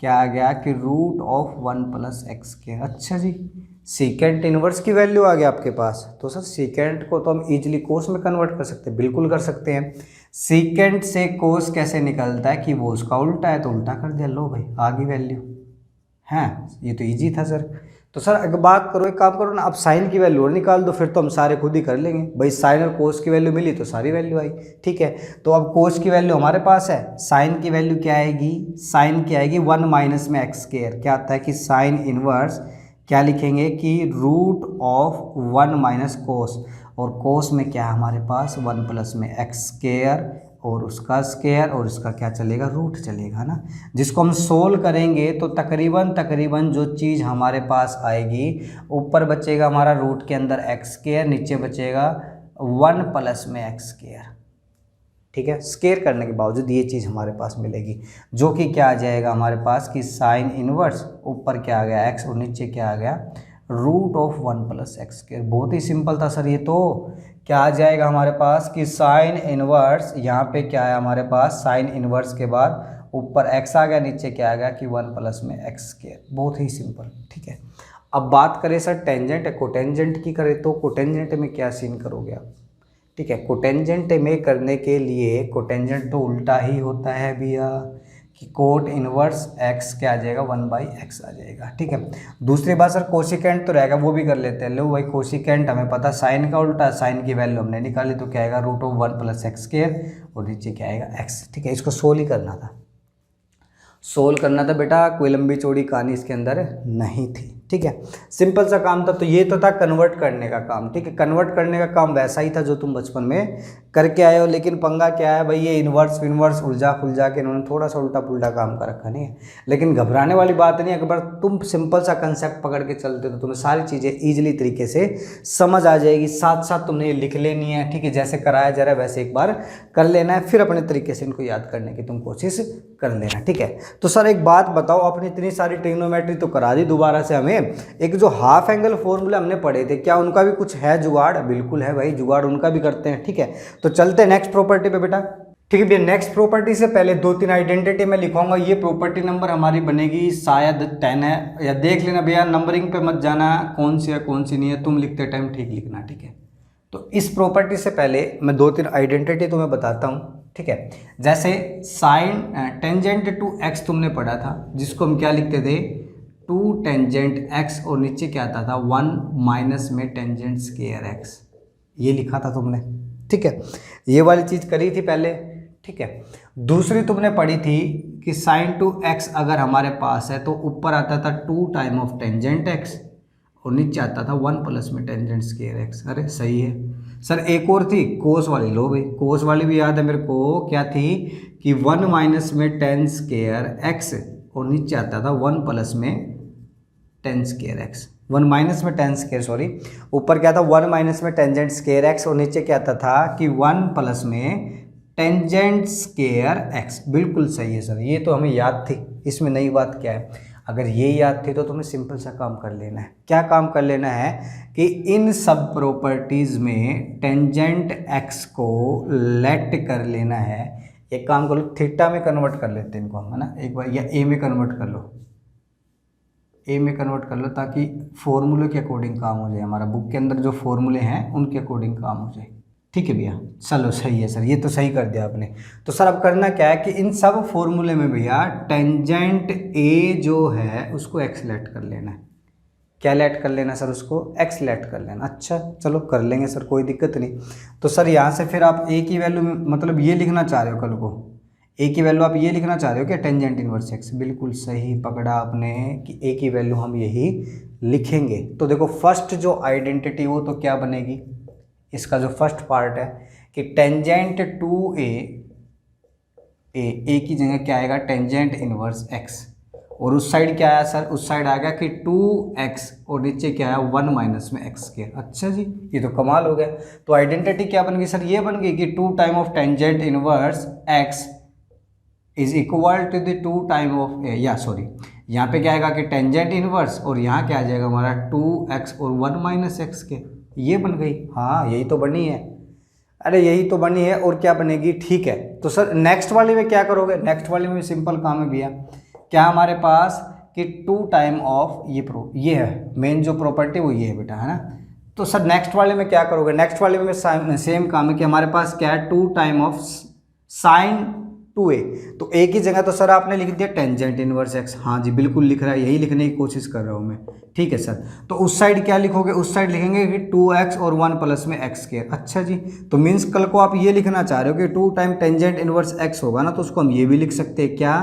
क्या आ गया कि root of 1 plus x square. अच्छा जी, सीकेंट इनवर्स की वैल्यू आ गया आपके पास। तो सर सीकेंट को तो हम इजीली कोस में कन्वर्ट कर सकते हैं, बिल्कुल कर सकते हैं। सीकेंट से कोस कैसे निकलता है कि वो उसका उल्टा है, तो उल्टा कर दिया, लो भाई आ गई वैल्यू। हैं, ये तो इजी था सर। तो सर अगर बात करो, एक काम करो ना, अब साइन की वैल्यू और निकाल दो, फिर तो हम सारे खुद ही कर लेंगे भाई। साइन और कोस की वैल्यू मिली तो सारी वैल्यू आई, ठीक है। तो अब कोस की वैल्यू हमारे पास है, साइन की वैल्यू क्या आएगी, साइन की आएगी 1 माइनस में एक्स स्क्वायर। क्या आता है कि साइन इनवर्स क्या लिखेंगे कि रूट ऑफ 1 माइनस कोस, और कोस में क्या है हमारे पास 1 प्लस में एक्स स्क्वायर और उसका स्क्वायर और इसका क्या चलेगा, रूट चलेगा ना। जिसको हम सोल्व करेंगे तो तकरीबन जो चीज़ हमारे पास आएगी, ऊपर बचेगा हमारा रूट के अंदर एक्स स्क्वायर, नीचे बचेगा 1 प्लस में एक्स स्क्वायर, ठीक है। स्क्वायर करने के बावजूद ये चीज़ हमारे पास मिलेगी, जो कि क्या आ जाएगा हमारे पास कि साइन इनवर्स, ऊपर क्या आ गया एक्स और नीचे क्या आ गया root of 1 plus x square. बहुत ही सिंपल था सर ये तो। क्या आ जाएगा हमारे पास कि साइन इनवर्स, यहाँ पे क्या है हमारे पास साइन इनवर्स के बाद ऊपर एक्स आ गया, नीचे क्या आ गया कि 1 प्लस में एक्स स्क्वायर। बहुत ही सिंपल, ठीक है। अब बात करें सर टेंजेंट कोटेंजेंट की करें, तो कोटेंजेंट में क्या सीन करोगे आप, ठीक है। कोटेंजेंट में करने के लिए कोटेंजेंट तो उल्टा ही होता है भैया, कि कोट इनवर्स एक्स क्या आ जाएगा 1/x आ जाएगा, ठीक है। दूसरी बात सर कोशिकेंट तो रहेगा, वो भी कर लेते हैं। लो भाई कोशिकेंट हमें पता साइन का उल्टा, साइन की वैल्यू हमने निकाली तो क्या आएगा root of 1 plus x square और नीचे क्या आएगा x, ठीक है। इसको सोल्व ही करना था, सोल्व करना था बेटा, कोई लंबी चौड़ी कहानी इसके अंदर नहीं थी, ठीक है। सिंपल सा काम था। तो ये तो था कन्वर्ट करने का काम, ठीक है। कन्वर्ट करने का काम वैसा ही था जो तुम बचपन में करके आए हो, लेकिन पंगा क्या है भाई, ये इन्वर्स विन्वर्स उलझा खुलझा के इन्होंने थोड़ा सा उल्टा पुल्टा काम कर रखा नहीं है। लेकिन घबराने वाली बात नहीं है, अगर तुम सिंपल सा कंसेप्ट पकड़ के चलते हो तो तुम्हें सारी चीज़ें ईजिली तरीके से समझ आ जाएगी। साथ साथ तुमने ये लिख लेनी है, ठीक है। जैसे कराया जा रहा है वैसे एक बार कर लेना है, फिर अपने तरीके से इनको याद करने की तुम कोशिश कर लेना, ठीक है। तो सर एक बात बताओ, अपनी इतनी सारी ट्रिग्नोमेट्री तो करा दी, दोबारा से हमें एक जो हाफ एंगल फॉर्मूला हमने पढ़े थे, क्या उनका भी कुछ है जुगाड़? बिल्कुल है भाई, जुगाड़ उनका भी करते हैं, ठीक है। तो चलते हैं नेक्स्ट प्रॉपर्टी पे बेटा, ठीक है भैया। नेक्स्ट प्रॉपर्टी से पहले 2-3 आइडेंटिटी मैं लिखूंगा। ये प्रॉपर्टी नंबर हमारी बनेगी शायद 10 है, या देख लेना भैया, नंबरिंग पे मत जाना कौन सी है कौन सी नहीं है, तुम लिखते टाइम ठीक लिखना, ठीक है। तो इस प्रॉपर्टी से पहले मैं 2-3 आइडेंटिटी तुम्हें बताता हूँ, ठीक है। जैसे साइन टेंजेंट टू एक्स तुमने पढ़ा था, जिसको हम क्या लिखते थे 2 टेंजेंट एक्स, और नीचे क्या आता था 1 माइनस में टेंजेंट स्क्वायर एक्स, ये लिखा था तुमने, ठीक है। ये वाली चीज़ करी थी पहले, ठीक है। दूसरी तुमने पढ़ी थी कि साइन टू एक्स अगर हमारे पास है तो ऊपर आता था 2 टाइम ऑफ टेंजेंट एक्स और नीचे आता था 1 प्लस में टेंजेंट स्क्वायर एक्स। अरे सही है सर। एक और थी कोस वाली, लो भाई कोस वाली भी याद है मेरे को, क्या थी कि 1 माइनस में टेन स्क्वायर एक्स और नीचे आता था 1 प्लस में टेन स्क्वायर एक्स, 1 माइनस में टेन स्क्वायर, सॉरी, ऊपर क्या था 1 माइनस में टेंजेंट स्क्वायर एक्स और नीचे क्या आता था कि 1 प्लस में टेंजेंट स्क्वायर एक्स। बिल्कुल सही है सर, ये तो हमें याद थी, इसमें नई बात क्या है। अगर ये याद थी तो तुम्हें सिंपल सा काम कर लेना है। क्या काम कर लेना है कि इन सब प्रॉपर्टीज़ में टेंजेंट एक्स को लेट कर लेना है। एक काम करो, थीटा में कन्वर्ट कर लेते हैं इनको हम, है ना, एक बार, या ए में कन्वर्ट कर लो, ए में कन्वर्ट कर लो, ताकि फॉर्मूले के अकॉर्डिंग काम हो जाए, हमारा बुक के अंदर जो फॉर्मूले हैं उनके अकॉर्डिंग काम हो जाए, ठीक है भैया। चलो सही है सर, ये तो सही कर दिया आपने। तो सर अब करना क्या है कि इन सब फॉर्मूले में भैया टेंजेंट ए जो है उसको एक्स लेट कर लेना है। क्या लेट कर लेना सर? उसको एक्स लेट कर लेना। अच्छा चलो कर लेंगे सर, कोई दिक्कत नहीं। तो सर यहाँ से फिर आप ए की वैल्यू मतलब ये लिखना चाह रहे हो, कल को ए की वैल्यू आप ये लिखना चाह रहे हो क्या, टेंजेंट इनवर्स एक्स। बिल्कुल सही पकड़ा आपने कि ए की वैल्यू हम यही लिखेंगे। तो देखो फर्स्ट जो आइडेंटिटी वो तो क्या बनेगी, इसका जो फर्स्ट पार्ट है कि टेंजेंट टू ए की जगह क्या आएगा टेंजेंट इनवर्स एक्स, और उस साइड क्या आया सर, उस साइड आ गया कि 2x और नीचे क्या आया 1 माइनस में एक्स स्क्वायर। अच्छा जी ये तो कमाल हो गया। तो आइडेंटिटी क्या बन गई सर, ये बन गई कि 2 time of tangent inverse x is equal to the 2 time of या सॉरी यहाँ पे क्या आएगा कि टेंजेंट इनवर्स, और यहाँ क्या आ जाएगा हमारा 2x और 1 माइनस एक्स के। ये बन गई, हाँ यही तो बनी है, अरे यही तो बनी है। और क्या बनेगी, ठीक है। तो सर नेक्स्ट वाले में क्या करोगे, नेक्स्ट वाले में सिंपल काम है भैया, क्या हमारे पास कि 2 टाइम ऑफ ये है मेन जो प्रॉपर्टी वो ये है बेटा, है ना। तो सर नेक्स्ट वाले में क्या करोगे, नेक्स्ट वाले में सेम काम है कि हमारे पास क्या है 2 टाइम ऑफ साइन 2a, तो a की जगह तो सर आपने लिख दिया टेंजेंट इनवर्स x। हाँ जी बिल्कुल लिख रहा है, यही लिखने की कोशिश कर रहा हूँ मैं। ठीक है सर, तो उस साइड क्या लिखोगे, उस साइड लिखेंगे कि 2x और 1 प्लस में x स्क्वायर। अच्छा जी, तो मीन्स कल को आप ये लिखना चाह रहे हो कि 2 टाइम टेंजेंट इनवर्स x होगा ना, तो उसको हम ये भी लिख सकते हैं क्या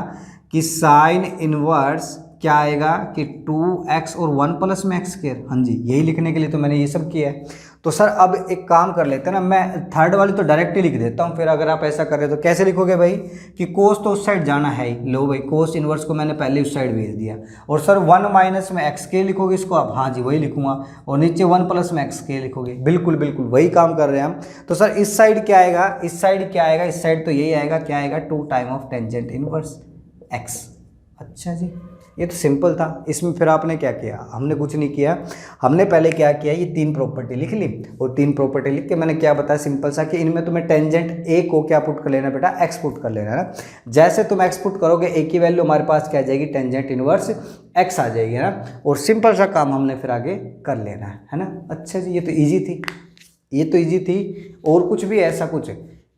कि साइन इनवर्स क्या आएगा कि 2x और 1 प्लस में x स्क्वायर। हाँ जी, यही लिखने के लिए तो मैंने ये सब किया है। तो सर अब एक काम कर लेते हैं ना, मैं थर्ड वाली तो डायरेक्ट ही लिख देता हूँ, फिर अगर आप ऐसा कर रहे हो तो कैसे लिखोगे भाई कि कोस तो उस साइड जाना है ही। लो भाई, कोस इनवर्स को मैंने पहले उस साइड भेज दिया, और सर 1 माइनस में एक्स के लिखोगे इसको आप। हाँ जी वही लिखूंगा, और नीचे 1 प्लस में एक्स के लिखोगे। बिल्कुल बिल्कुल वही काम कर रहे हैं हम। तो सर इस साइड क्या आएगा, इस साइड क्या आएगा, इस साइड तो यही आएगा, क्या आएगा 2 time of tangent inverse x. अच्छा जी, ये तो सिंपल था। इसमें फिर आपने क्या किया, हमने कुछ नहीं किया, हमने पहले क्या किया, ये 3 प्रॉपर्टी लिख ली, और 3 प्रॉपर्टी लिख के मैंने क्या बताया सिंपल सा कि इनमें तुम्हें टेंजेंट ए को क्या पुट कर लेना बेटा, एक्स पुट कर लेना है ना। जैसे तुम एक्स पुट करोगे ए की वैल्यू हमारे पास क्या आ जाएगी, टेंजेंट इनवर्स एक्स आ जाएगी ना, और सिंपल सा काम हमने फिर आगे कर लेना है ना। अच्छा जी, ये तो ईजी थी, ये तो ईजी थी। और कुछ भी ऐसा कुछ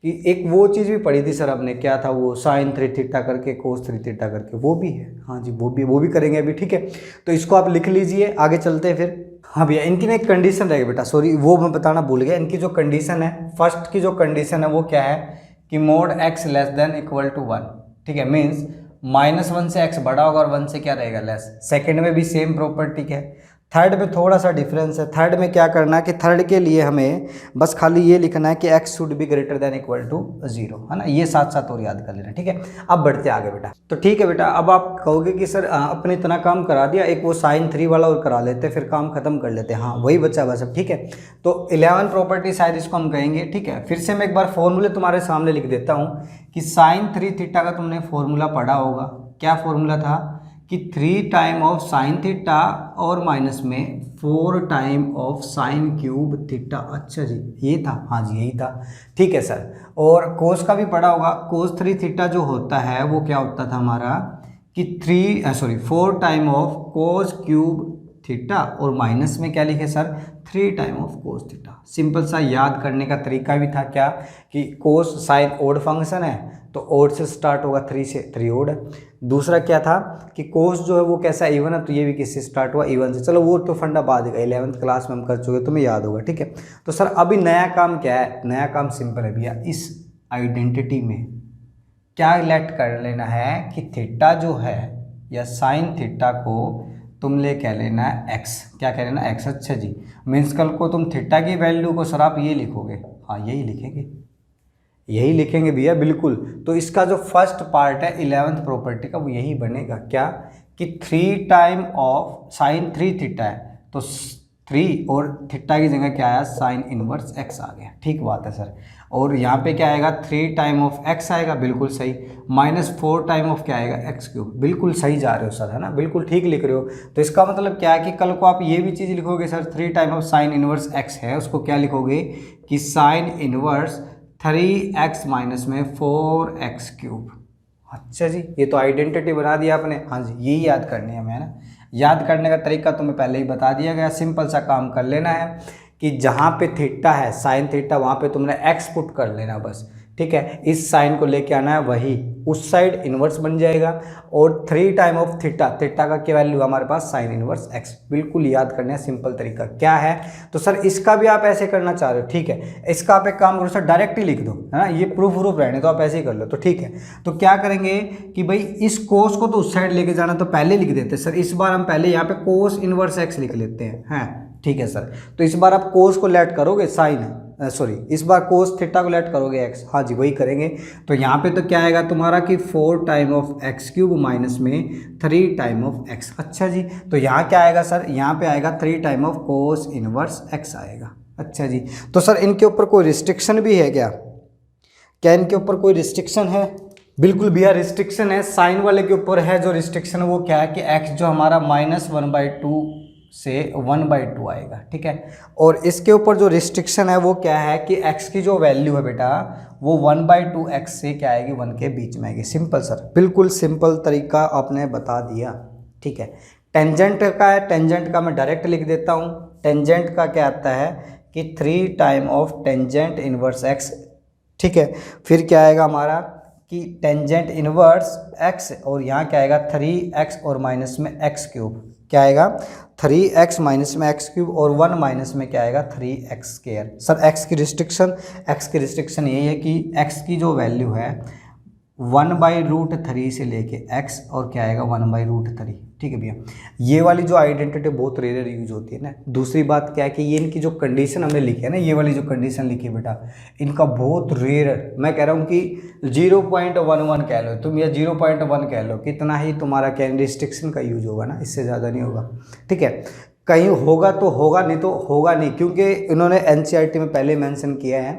कि एक वो चीज़ भी पढ़ी थी सर आपने, क्या था वो, साइन 3 थीटा करके कोस 3 थीटा करके, वो भी है। हाँ जी, वो भी करेंगे अभी। ठीक है, तो इसको आप लिख लीजिए, आगे चलते हैं फिर। हाँ भैया, इनकी ना एक कंडीशन रहेगी बेटा, सॉरी वो मैं बताना भूल गया। इनकी जो कंडीशन है, फर्स्ट की जो कंडीशन है वो क्या है कि mod x less than equal to 1। ठीक है, मीन्स -1 से x बड़ा होगा और 1 से क्या रहेगा, लेस। सेकेंड में भी सेम प्रॉपर्टी है, थर्ड में थोड़ा सा डिफरेंस है। थर्ड में क्या करना है कि थर्ड के लिए हमें बस खाली ये लिखना है कि x should be greater than equal to 0, है ना। ये साथ साथ और याद कर लेना, ठीक है। अब बढ़ते आगे बेटा। तो ठीक है बेटा, अब आप कहोगे कि सर अपने इतना काम करा दिया, एक वो साइन 3 वाला और करा लेते, फिर काम खत्म कर लेते। हाँ वही बचा बस अब। ठीक है, तो 11 प्रॉपर्टी शायद इसको हम कहेंगे। ठीक है, फिर से मैं एक बार फॉर्मूले तुम्हारे सामने लिख देता हूँ कि साइन 3 थीटा का तुमने फॉर्मूला पढ़ा होगा। क्या फॉर्मूला था कि 3 टाइम ऑफ साइन थीटा और माइनस में 4 time of sine cube theta. अच्छा जी, ये था। हाँ जी यही था। ठीक है सर, और कोस का भी पढ़ा होगा। कोस 3 थीटा जो होता है वो क्या होता था हमारा कि 4 time of cos cube theta, और माइनस में क्या लिखे sir 3 time of cos theta. Simple सा याद करने का तरीका भी था क्या कि कोस साइन ओड फंक्शन है तो ओड से स्टार्ट होगा, 3 से, 3 ओड है। दूसरा क्या था कि कोस जो है वो कैसा इवन है, तो ये भी किससे स्टार्ट हुआ, इवन से। चलो वो तो फंडा बाद का 11th क्लास में हम कर चुके, तुम्हें याद होगा। ठीक है, तो सर अभी नया काम क्या है, नया काम सिंपल है भैया। इस आइडेंटिटी में क्या लेट कर लेना है कि थीटा जो है या साइन थीटा को तुम ले कह लेना है एक्स। क्या कह लेना, एक्स। अच्छा जी, मीन्स कल को तुम थीटा की वैल्यू को सर आप ये लिखोगे। हाँ यही लिखेंगे, यही लिखेंगे भैया बिल्कुल। तो इसका जो फर्स्ट पार्ट है 11th प्रॉपर्टी का वो यही बनेगा, क्या कि 3 टाइम ऑफ साइन 3 थीटा है, तो 3 और थीटा की जगह क्या आया, साइन इनवर्स एक्स आ गया। ठीक बात है सर। और यहाँ पे क्या आएगा, 3 टाइम ऑफ एक्स आएगा, बिल्कुल सही। -4 टाइम ऑफ क्या आएगा, एक्स क्यूब। बिल्कुल सही जा रहे हो सर, है ना, बिल्कुल ठीक लिख रहे हो। तो इसका मतलब क्या है कि कल को आप ये भी चीज़ लिखोगे sir, 3 time of sine inverse x है, उसको क्या लिखोगे कि साइन इनवर्स 3x माइनस में 4x क्यूब। अच्छा जी, ये तो आइडेंटिटी बना दिया आपने। हाँ जी, यही याद करनी है हमें ना। याद करने का तरीका तुम्हें पहले ही बता दिया गया, सिंपल सा काम कर लेना है कि जहाँ पे थीटा है साइन थीटा, वहाँ पे तुमने x पुट कर लेना बस। ठीक है, इस साइन को लेके आना है, वही उस साइड इन्वर्स बन जाएगा। और 3 टाइम ऑफ थीटा, थीटा का क्या वैल्यू हमारे पास, साइन इन्वर्स x। बिल्कुल याद करने का सिंपल तरीका क्या है। तो सर इसका भी आप ऐसे करना चाह रहे हो, ठीक है, इसका आप एक काम करो सर, डायरेक्ट ही लिख दो, है ना, ये प्रूफ रहने तो आप ऐसे ही कर लो। तो ठीक है, तो क्या करेंगे कि भाई इस कोस को तो उस साइड लेके जाना, तो पहले लिख देते सर। इस बार हम पहले यहाँ पे कोस इन्वर्स x लिख लेते हैं। ठीक है सर, तो इस बार आप कोस को लेट करोगे साइन, इस बार कोस थीटा को लेट करोगे एक्स। हाँ जी वही करेंगे। तो यहाँ पे तो क्या आएगा तुम्हारा कि 4 time of x cube minus में 3 टाइम ऑफ एक्स। अच्छा जी, तो यहाँ क्या आएगा सर, यहाँ पे आएगा 3 time of cos inverse x आएगा। अच्छा जी, तो सर इनके ऊपर कोई रिस्ट्रिक्शन भी है क्या, क्या इनके ऊपर कोई रिस्ट्रिक्शन है? बिल्कुल भैया रिस्ट्रिक्शन है, साइन वाले के ऊपर है। जो रिस्ट्रिक्शन है वो क्या है कि एक्स जो हमारा -1/2 से 1/2 आएगा। ठीक है, और इसके ऊपर जो रिस्ट्रिक्शन है वो क्या है कि x की जो वैल्यू है बेटा वो 1/2 x से क्या आएगी, 1 के बीच में आएगी। सिंपल सर, बिल्कुल सिंपल तरीका आपने बता दिया। ठीक है, टेंजेंट का है, टेंजेंट का मैं डायरेक्ट लिख देता हूँ। टेंजेंट का क्या आता है कि 3 time of tangent inverse x। ठीक है। फिर क्या आएगा हमारा कि टेंजेंट इनवर्स x, और यहाँ क्या आएगा 3x और माइनस में x क्यूब, क्या आएगा 3x माइनस में x क्यूब, और 1 माइनस में क्या आएगा 3x स्क्वायर। सर x की रिस्ट्रिक्शन यही है कि x की जो वैल्यू है 1/√3 से लेके x, और क्या आएगा 1/√3, ठीक है भैया। ये वाली जो आइडेंटिटी बहुत रेयर यूज होती है ना। दूसरी बात क्या है कि ये इनकी जो कंडीशन हमने लिखी है ना, ये वाली जो कंडीशन लिखी है बेटा, इनका बहुत रेयर, मैं कह रहा हूँ कि 0.11 कह लो तुम, या 0.1 कह लो, कितना ही तुम्हारा क्या रिस्ट्रिक्शन का यूज होगा ना, इससे ज़्यादा नहीं होगा, ठीक है। कहीं होगा तो होगा, नहीं तो होगा नहीं, क्योंकि इन्होंने एनसीईआरटी में पहले मेंशन किया है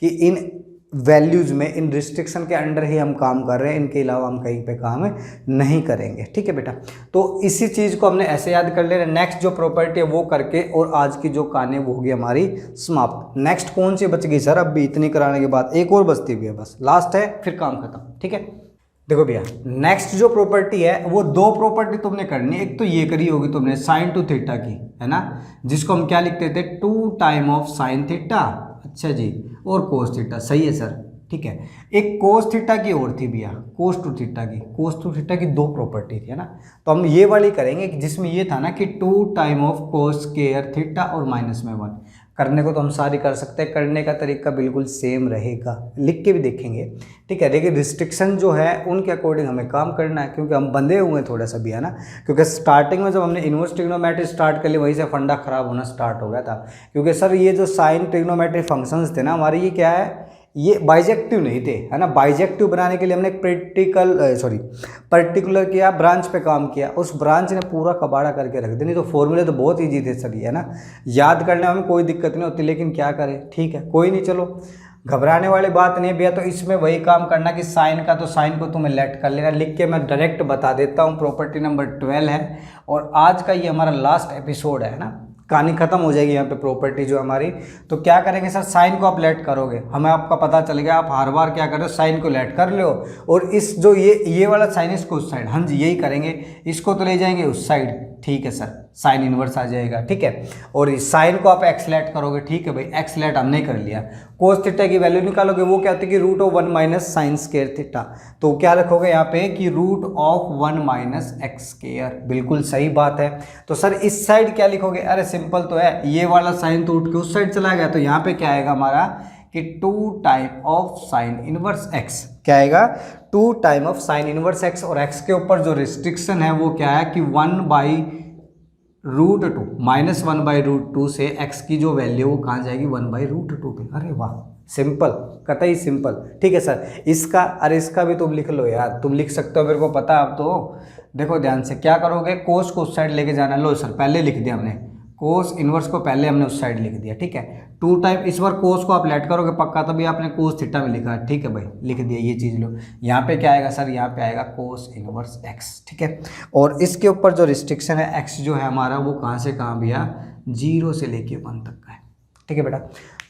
कि इन वैल्यूज़ में, इन रिस्ट्रिक्शन के अंडर ही हम काम कर रहे हैं, इनके अलावा हम कहीं पे काम नहीं करेंगे, ठीक है बेटा। तो इसी चीज़ को हमने ऐसे याद कर लेना। नेक्स्ट जो प्रॉपर्टी है वो करके, और आज की जो कहानी वो होगी हमारी समाप्त। नेक्स्ट कौन सी बच गई सर? अब भी इतनी कराने के बाद एक और बचती भी है, बस लास्ट है, फिर काम खत्म, ठीक है। देखो भैया, नेक्स्ट जो प्रॉपर्टी है वो 2 प्रॉपर्टी तुमने करनी है। एक तो ये करी होगी तुमने साइन टू थीटा की, है ना, जिसको हम क्या लिखते थे 2 टाइम ऑफ साइन थीटा, अच्छा जी, और कोस थीटा, सही है सर, ठीक है। एक कोस थीटा की और थी भैया, कोस टू थीटा की 2 प्रॉपर्टी थी, है ना। तो हम ये वाली करेंगे कि जिसमें ये था ना कि 2 time of cos square theta और माइनस में 1। करने को तो हम सारी कर सकते हैं, करने का तरीका बिल्कुल सेम रहेगा, लिख के भी देखेंगे, ठीक है। देखिए रिस्ट्रिक्शन जो है उनके अकॉर्डिंग हमें काम करना है, क्योंकि हम बंधे हुए हैं थोड़ा सा भी, है ना। क्योंकि स्टार्टिंग में जब हमने इनवर्स ट्रिग्नोमेट्री स्टार्ट कर ली, वहीं से फंडा खराब होना स्टार्ट हो गया था। क्योंकि सर ये जो साइन ट्रिग्नोमेट्री फंक्शंस थे ना हमारे, ये क्या है, ये बाइजेक्टिव नहीं थे, है ना। बाइजेक्टिव बनाने के लिए हमने एक पर्टिकुलर किया, ब्रांच पे काम किया, उस ब्रांच ने पूरा कबाड़ा करके रख दिया। नहीं तो फॉर्मूले तो बहुत ईजी थे सर, है ना, याद करने में कोई दिक्कत नहीं होती, लेकिन क्या करें, ठीक है, कोई नहीं, चलो घबराने वाली बात नहीं भैया। तो इसमें वही काम करना कि साइन का, तो साइन को तुम्हें लेट कर लेना, लिख के मैं डायरेक्ट बता देता हूँ। प्रॉपर्टी नंबर 12 है, और आज का ये हमारा लास्ट एपिसोड है ना, कहानी खत्म हो जाएगी यहाँ पे प्रॉपर्टी जो हमारी। तो क्या करेंगे सर, साइन को आप लेट करोगे, हमें आपका पता चल गया, आप हर बार क्या कर रहे हो, साइन को लेट कर लो, और इस जो ये वाला साइन इसको उस साइड, हाँ जी यही करेंगे, इसको तो ले जाएंगे उस साइड, ठीक है सर, साइन इनवर्स आ जाएगा, ठीक है। और इस साइन को आप एक्सलेट करोगे, ठीक है भाई, एक्सलेट हमने कर लिया। कोस थीटा की वैल्यू निकालोगे, वो क्या होती है कि √1 माइनस साइन स्क्वायर थीटा, तो क्या रखोगे यहाँ पे कि √1 माइनस एक्स स्क्वायर, बिल्कुल सही बात है। तो सर इस साइड क्या लिखोगे, अरे सिंपल तो है, ये वाला साइन तो उठ के उस साइड चला गया, तो यहाँ पे क्या आएगा हमारा कि 2 time of sine inverse x, क्या आएगा 2 time of sine inverse x, और एक्स के ऊपर जो रिस्ट्रिक्शन है वो क्या है कि 1/√2 माइनस 1/√2 से x की जो वैल्यू वो कहाँ जाएगी 1/√2 पे। अरे वाह, सिंपल, कतई सिंपल, ठीक है सर। इसका, अरे इसका भी तुम लिख लो यार, तुम लिख सकते हो, मेरे को पता है। अब तो देखो ध्यान से क्या करोगे, कोस को उस साइड लेके जाना, लो सर पहले लिख दिया हमने, कोस इनवर्स को पहले हमने उस साइड लिख दिया, ठीक है। 2 टाइम, इस बार कोस को आप लेट करोगे पक्का, तभी आपने कोस थीटा में लिखा, ठीक है भाई, लिख दिया, ये चीज़ लो। यहाँ पे क्या आएगा सर, यहाँ पे आएगा कोस इनवर्स एक्स, ठीक है। और इसके ऊपर जो रिस्ट्रिक्शन है एक्स जो है हमारा, वो कहाँ से कहाँ भैया, 0 से लेके 1 तक का है, ठीक है बेटा।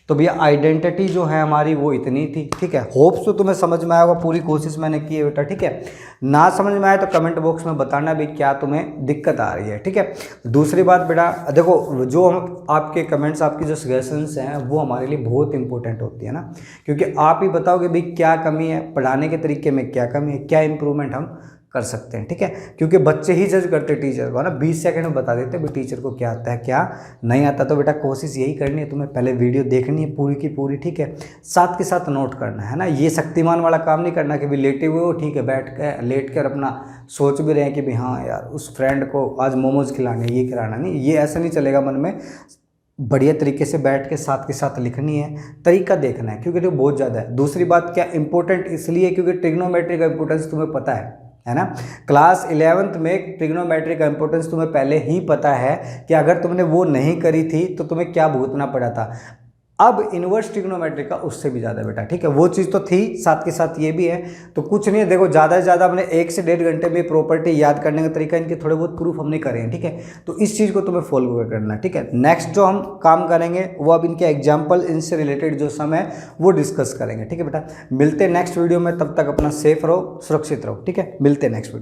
तो भैया आइडेंटिटी जो है हमारी वो इतनी थी, ठीक है। होप्स तो तुम्हें समझ में आया होगा, पूरी कोशिश मैंने की है बेटा, ठीक है। ना समझ में आए तो कमेंट बॉक्स में बताना भी क्या तुम्हें दिक्कत आ रही है, ठीक है। दूसरी बात बेटा, देखो जो हम आपके कमेंट्स, आपकी जो सजेशंस हैं वो हमारे लिए बहुत इंपॉर्टेंट होती है ना, क्योंकि आप ही बताओगे भाई क्या कमी है, पढ़ाने के तरीके में क्या कमी है, क्या इंप्रूवमेंट हम कर सकते हैं, ठीक है। क्योंकि बच्चे ही जज करते टीचर को ना, 20 सेकंड में बता देते भाई टीचर को क्या आता है क्या नहीं आता। तो बेटा कोशिश यही करनी है, तुम्हें पहले वीडियो देखनी है पूरी की पूरी, ठीक है, साथ के साथ नोट करना है ना। ये शक्तिमान वाला काम नहीं करना कि भाई लेटे हुए हो, ठीक है, बैठ कर लेट कर अपना सोच भी रहे हैं कि भाई हाँ यार उस फ्रेंड को आज मोमोज खिलाने, ये खिलाना नहीं, ये ऐसा नहीं चलेगा। मन में बढ़िया तरीके से बैठ के साथ के साथ लिखनी है, तरीका देखना है, क्योंकि तो बहुत ज़्यादा है। दूसरी बात क्या इंपॉर्टेंट इसलिए क्योंकि ट्रिग्नोमेट्री का इंपॉर्टेंस तुम्हें पता है ना। क्लास 11th में ट्रिग्नोमेट्री का इंपॉर्टेंस तुम्हें पहले ही पता है कि अगर तुमने वो नहीं करी थी तो तुम्हें क्या भुगतना पड़ा था। अब इनवर्स ट्रिग्नोमेट्री का उससे भी ज़्यादा बेटा, ठीक है, वो चीज़ तो थी, साथ के साथ ये भी है। तो कुछ नहीं है, देखो ज़्यादा से ज़्यादा हमने 1 से 1.5 घंटे में प्रॉपर्टी याद करने का तरीका, इनके थोड़े बहुत प्रूफ हमने करे हैं, ठीक है। तो इस चीज़ को तुम्हें फॉलो करना है, ठीक है। नेक्स्ट जो हम काम करेंगे वो अब इनके एग्जाम्पल, इनसे रिलेटेड जो सम है वो डिस्कस करेंगे, ठीक है बेटा। मिलते हैं नेक्स्ट वीडियो में, तब तक अपना सेफ रहो, सुरक्षित रहो, ठीक है। मिलते हैं नेक्स्ट वीडियो।